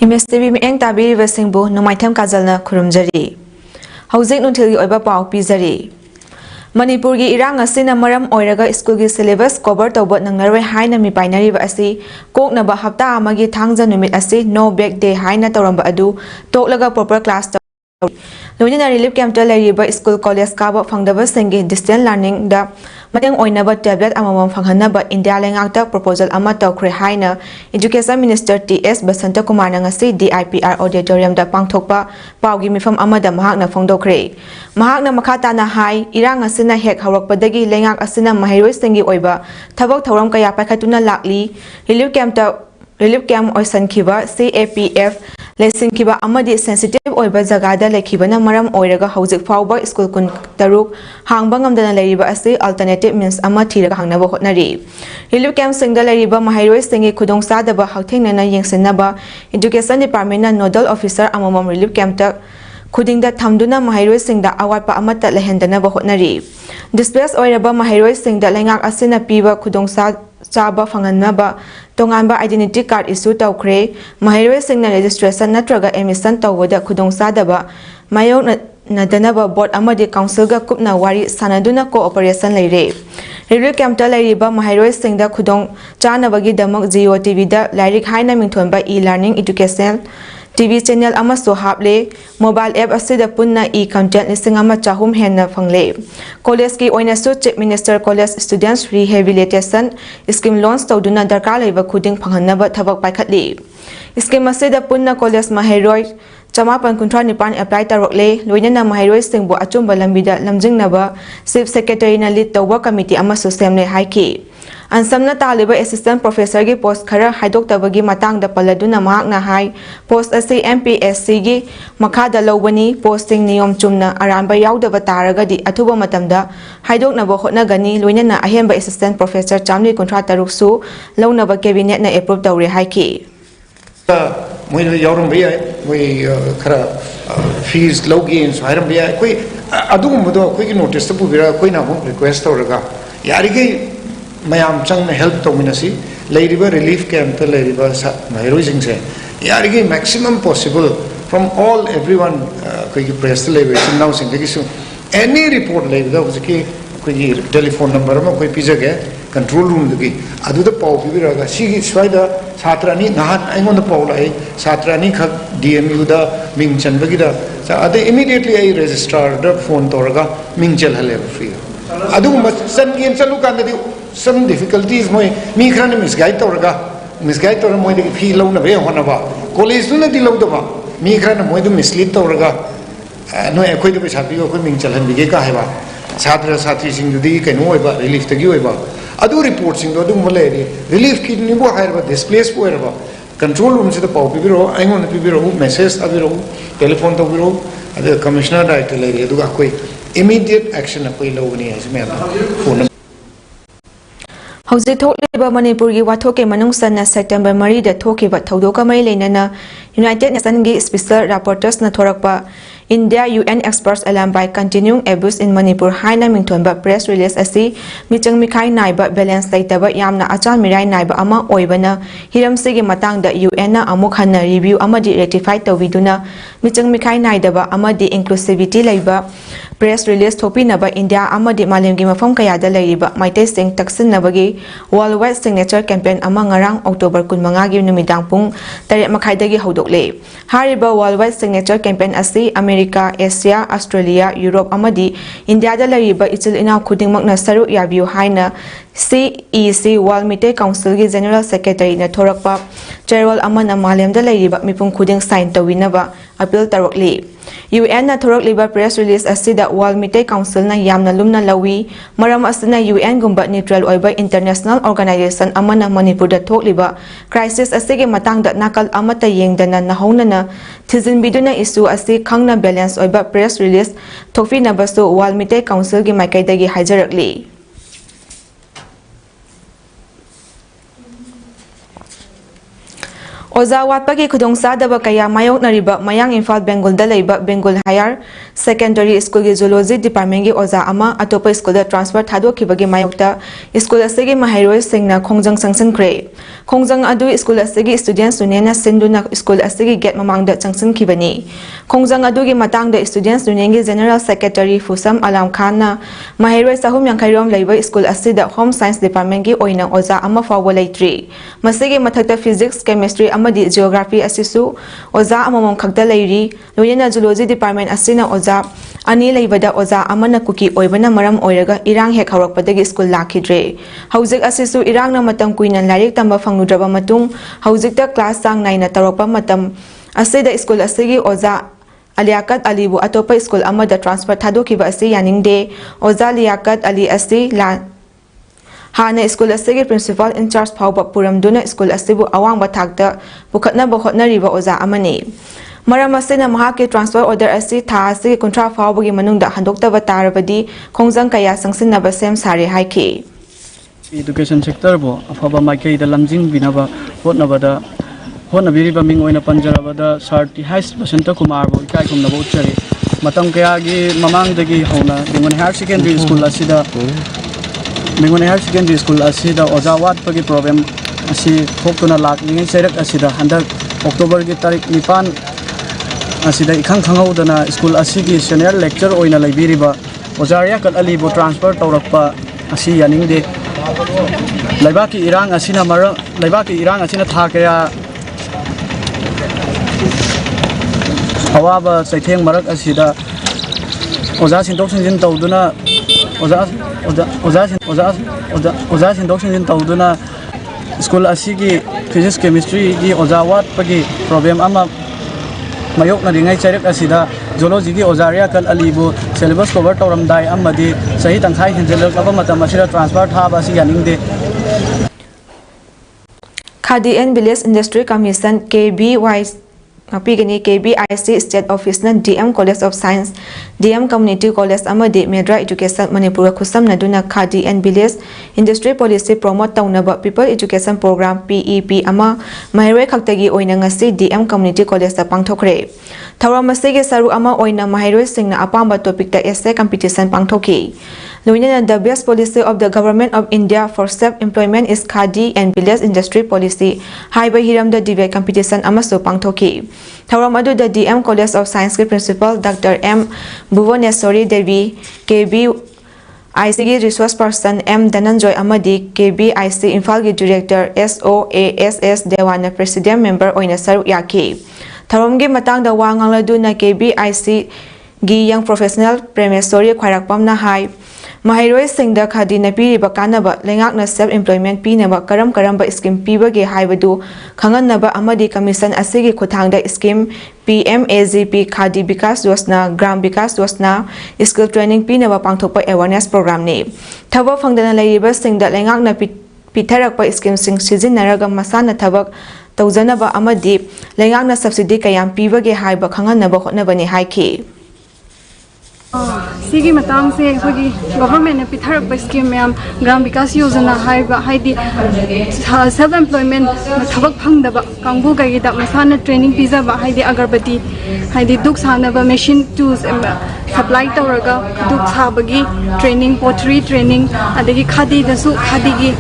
MSTV mieng tabiriba singbu numaitham kajalna khurumjari. Hauzik nunthilgi oiba pau pizari. Manipur gi irang asina maram oiraga school gi syllabus cover tawba nangnaroi haina mi painariba asi koknaba hafta amagi thangja numit asi no back day haina tawramba adu toklaga proper class Loinina relief camp ta lariba school college kaba phangdaba singi distance learning da mateng oinaba tablet amamam phanghanaba India lengakta proposal ama tawkhre haina education minister TS Basanta Kumar na ngasi DIPR auditorium da pangthokpa paugi mifam amada mahakna phongdokre mahakna makhata na hai irang asina hek hawrakpadagi lengak asina mahiroi singi oiba thabak thauram kaya paikhatuna lakli relief camp oisan khiba CAPF lesson kiba amadi sensitive oiba jagada lekhibana maram oiraga hauzik fauba school kun taruk hangba ngamdana leriba asi alternative means ama thiraga hangnaba hotnari relief camp singda leriba mahairoi singi khudong sadaba hauthengnana yengsinaba education department na nodal officer amamam relief camp ta khudingda thamduna mahairoi singda awatpa amata lehendana ba hotnari displace oiraba mahairoi singda lengak asina piba khudong chaba phanganaba tonganba identity card issue tawkhre mahairoi singna registration natraga emission tawbada khudong sadaba mayok nadanaba board amadi council ga kupna wari sanaduna cooperation leire relief camp ta leiriba mahairoi singda khudong chanabagi damak Jio TV da lairik haina mingthonba e-learning education TV channel amaso haple mobile app asida punna e-content listing ama chahum henna phangle college ki oina su chief minister college students rehabilitation scheme launch tawduna darkar leiba khuding phanghanaba thabak paikhatli scheme asida punna college mahairoi Chamapan kuntra nipan apply tarokle loinana mahairoi singbu achumba lambida lamjingnaba chief secretary na lead tawba committee amaso semle haiki Ansamna taliba assistant professor gi post khara haidok tabagi matang da paladuna mahakna hai post asi MPSC gi makhada lobani posting niyom chumna aranba yaudaba taraga di athuba matamda haidok na bo hotna gani loinana ahemba assistant professor chamli contract taruksu lownaba cabinet na approve tawre haiki moi yaurum bia moi khara fees logi in hairam bia koi adugum bodo koi notice bu bira koi na request tawraga yarige mayam chang help to minasi leiriba relief camp to leiriba mairoi singse yarigi maximum possible from all everyone koi press level now singegi so any report leiriba usiki koi telephone number ma koi pijage control room dugi adu da pau biraga sigi swaida satrani nahan aingon da pau lai satrani khak DMU da ming chanbagi da ade immediately ai registrar da phone toraga ming chal hale free adu san gen chalu kan da some difficulties moi mi khran misguide tor moi de fee lo na be hona ba college tu na di lo do ba mi khran moi du mislead tor ga no e khoi de pe chapi ko ming chalan bige ka hai ba chhatra sathi sing du di kai no ba relief ta gi oi ba adu report sing do du mole relief ki ni bo hai ba displace ko ba control room se da pau pi biro ai ngon pi biro message abiro telephone to biro adu commissioner director le ri du ga koi immediate action koi lo ni ai me phone Hauzik thokliba Manipur gi wathoke manungsanna September 3 da thokiba thaudoka mai leinana United Nations gi special rapporteurs na thorakpa India UN experts alarm by continuing abuse in Manipur haina mingthonba press release asi michang mikhai naiba balance laitaba yamna achan mirai naiba ama oibana hiramsigi matangda UN na amuk hanna review amadi rectify tawiduna michang mikhai naidaba amadi inclusivity laiba press release thopinaba India amadi malemgi mafam kayada laiba maitei sing taksinabagi worldwide signature campaign ama ngarang October 25 gi numidang pung 8 makhaidagi hodokle hariba worldwide signature campaign asi America, Asia, Australia, Europe amadi India da lariba ichil ina khuding makna saru yabiu haina CEC World Meeting Council gi General Secretary na thorakpa chairwal amana malem da lariba mipung khuding sign tawinaba appeal tarokli UN na thorokliba press release asida World Meeting Council na yamna lumna lawi maram asina UN gumba neutral oiba international organization amana Manipur da thokliba crisis asige matangda nakal amata yengdana nahaunana thizin biduna issue asi khangna balance oiba press release thofi na basu World Meeting Council gi makaidagi hajarakli Oza watpagi khudongsadaba kaya mayoknariba mayang Imphal Bengalda leiba Bengal Higher Secondary School gi Zoology Department gi oza ama atopa school da transfer thadokibagi mayokta school asigi mahairoi singna khongjang sangsankhre khongjang adu school asigi students union na sinduna school asigi gate mamangda changsankibani khongjang adu gi matangda students union gi General Secretary Fusam Alam Khan na mahairoi sahum yankhairom leiba school asida Home Science Department gi oina oza ama fawwa leitri masigi mathakta physics chemistry amadi geography asisu oza amamam khakta leiri loyena zoology department asina oza ani leibada oza amana kuki oibana maram oiraga irang hek hawrakpadagi school lakhidre hauzik asisu irangna matam kuina larik tamba phangnudraba matung hauzikta class sang naina tarokpa matam asida school asigi oza Aliakat Alibu atopa school amada transfer thadokiba asi yaningde oza Liakat Ali asi la Hana school asigi principal in charge phawba puramduna school asibu awangba thakta pukhatnaba hotnariba oza amani maram asina mahaki transfer order asi tha asigi kontra phawbagi manungda handoktaba tarabadi khongjang kaya sangsinnaba sem sare haiki education sector bo afaba maikei da lamjing binaba hotnabada hotnabiriba ming oina panjarabada sarti highest percent kumar bo ikai kumnaba uchare matam kaya gi mamangdagi hona bengon higher secondary school asida Bengon Higher Secondary School asida oza watpagi program asi thokuna laklingai sairak asida handak October gi tarik 9 asida ikhang khangaudana school asigi senior lecture oina laibiriba ozaria kal ali bo transfer tawrakpa asi yaningde laibaki irang asina mara laibaki irang asina thakaya awaba saitheng marak asida oza sindok sinjin tawduna oza sindok sinjin tawduna school asigi physics chemistry gi oza watpagi problem ama mayok na ringai chairak asida zoology gi ozaria kal alibu syllabus cover tawramdai amadi sahi tangkhai hinjelak aba matam asira transfer thaba asi yaningde Khadi and Village Industry Commission KBY Pigani KBIC State Office na DM College of Science DM Community College amadi Medra Education Manipur khusam naduna Khadi and Village Industry Policy promote taunaba People Education Program PEP ama mahirai khaktagi oina ngasi DM Community College ta pangthokre thawram asigi saru ama oina mahirai singna apamba topic ta essay competition pangthoki loinena the best policy of the government of India for self employment is Khadi and Village Industry Policy haiba hiramda debate competition amasu pangthoki thawram adu the DM College of Science ke principal Dr. M Bhuvaneswari Devi KBIC resource person M Dhananjoy amadi KBIC Imphal gi director SOASS Dewana president member oina saru yaki thawram gi matang da wangangladu na KBIC gi young professional Premesori khairakpam na hai Mahairoi singda khadi na piriba kanaba lengakna self employment pinaba karamba scheme pibage haibadu khanganaba amadi commission asigi khuthangda scheme PMAGP Khadi Vikas Yojana Gram Vikas Yojana skill training pinaba pangthokpa awareness program ni thaba phangdana laiba singda lengakna pitharakpa scheme sing sijinnaraga masana thabak tawjanaba amadi lengakna subsidy kayam pibage haiba khanganaba hotnabani haiki Sigi matang se khodi government ne pitharak pa scheme myam gram vikas yojana haiba haidi self employment thabak phangdaba kangbu gai da masana training pizza ba haidi agarbati haidi duk sanaba machine tools supply tawraga duk sabagi training pottery training adagi khadi dasu khadi gi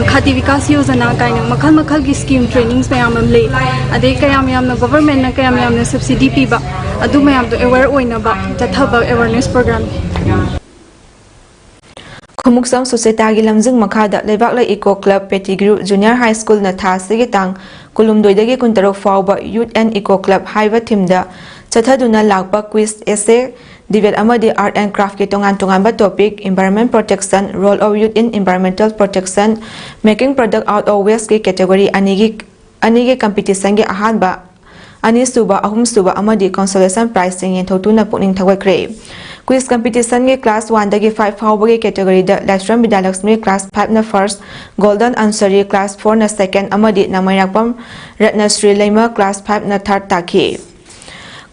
Khadi Vikas Yojana kaina makhal gi scheme trainings mayam le ade kayam yamna government na kayam yamna subsidy piba adu mayam to aware oina ba tathaba awareness program Khumuksam Society gi lamjing makhada lebak la Eco Club Pettigrew Junior High School na tha sigi tang kulumdoidagi kuntarok fawba Youth and Eco Club haiba thimda chathaduna lakpa quiz essay debate amadi art and craft ke tongan ba topic environment protection role of youth in environmental protection making product out of waste ke category anigi competition ge ahanba ani suba ahum suba amadi consolation prize sing thotuna puning thawakre quiz competition ge class 1 dagi 5 fawba ge category da Lashram Vidalakshmi class 5 na first golden answeri class 4 na second amadi namairakpam Ratnasri Laima class 5 na third takhi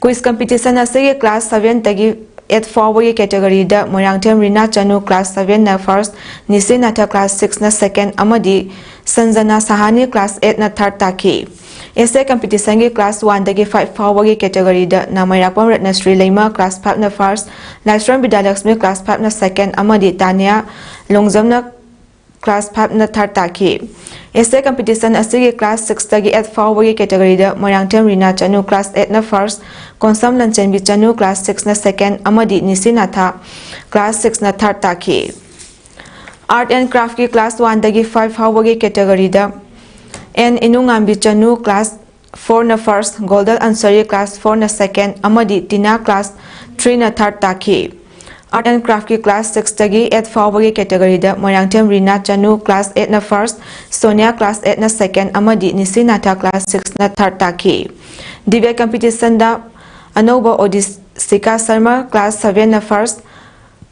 Quiz competition asigi class 7 tagi 8 forward category da Moirangthem Rina Chanu class 7 na first Nisinatha class 6 na second amadi Sanjana Sahani class 8 na third takhi essay competition gi class 1 dagi 5 fawagi category da Namairapam Ratnasri Leima class 5 na first, Naisram Bidalaxmi class 5 na second, amadi Tanya Longzam na class 5 na third taki. Essay competition asigi class 6 dagi 8 fawagi category da Moirangtem Rina Chanu class 8 na first, Konsam Lanchenbi Chanu class 6 na second, amadi Nisinatha class 6 na third taki. Art and craft ki class 1 dagi 5 fawagi category da N Inungambi Chanu class 4 na first, Goldal Ansari class 4 na second, amadi Tina class 3 na third taki. Art and craft ki class 6 dagi 8 fawagi category da Moirangtem Rina Chanu class 8 na first, Sonia class 8 na second, amadi Nisinatha class 6 na third taki. Debate competition da Anoba Odisika Sharma class 7 na first,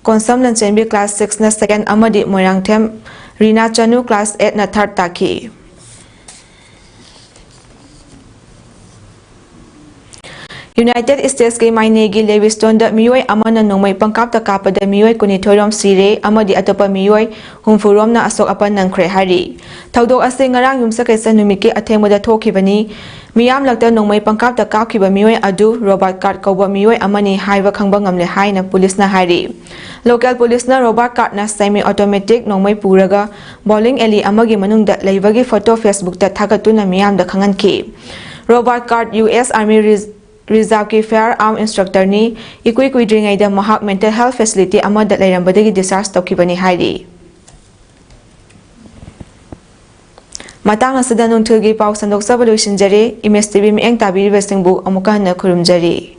Konsam Lanchenbi class 6 na second, amadi Moirangtem Rina Chanu class 8 na third taki. United States ke mainegi Lewiston da miyoi amana nongmai pangkap ta kapa da miyoi kunithorom sire amadi atopa miyoi humfurom na asok apan nangkhre hari thaudok ase ngarang yumsa kaisa numiki athengmoda thokibani miyam lakta nongmai pangkap ta kapkiba miyoi adu Robert Card kauba miyoi amani haiba khangba ngamle haina police na hari local police na Robert Card na semi automatic nongmai puraga bowling alley amagi manungda leibagi photo Facebook ta thagatuna miyam da khanganki Robert Card US Army Reserve ki firearm instructor ni ikui kuidringai da mahak mental health facility amada lairambadagi discharge tokibani hairi matang asada nungthilgi pau sandok sabalo shinjare image tv mi eng tabiri besingbu amuka na khurumjari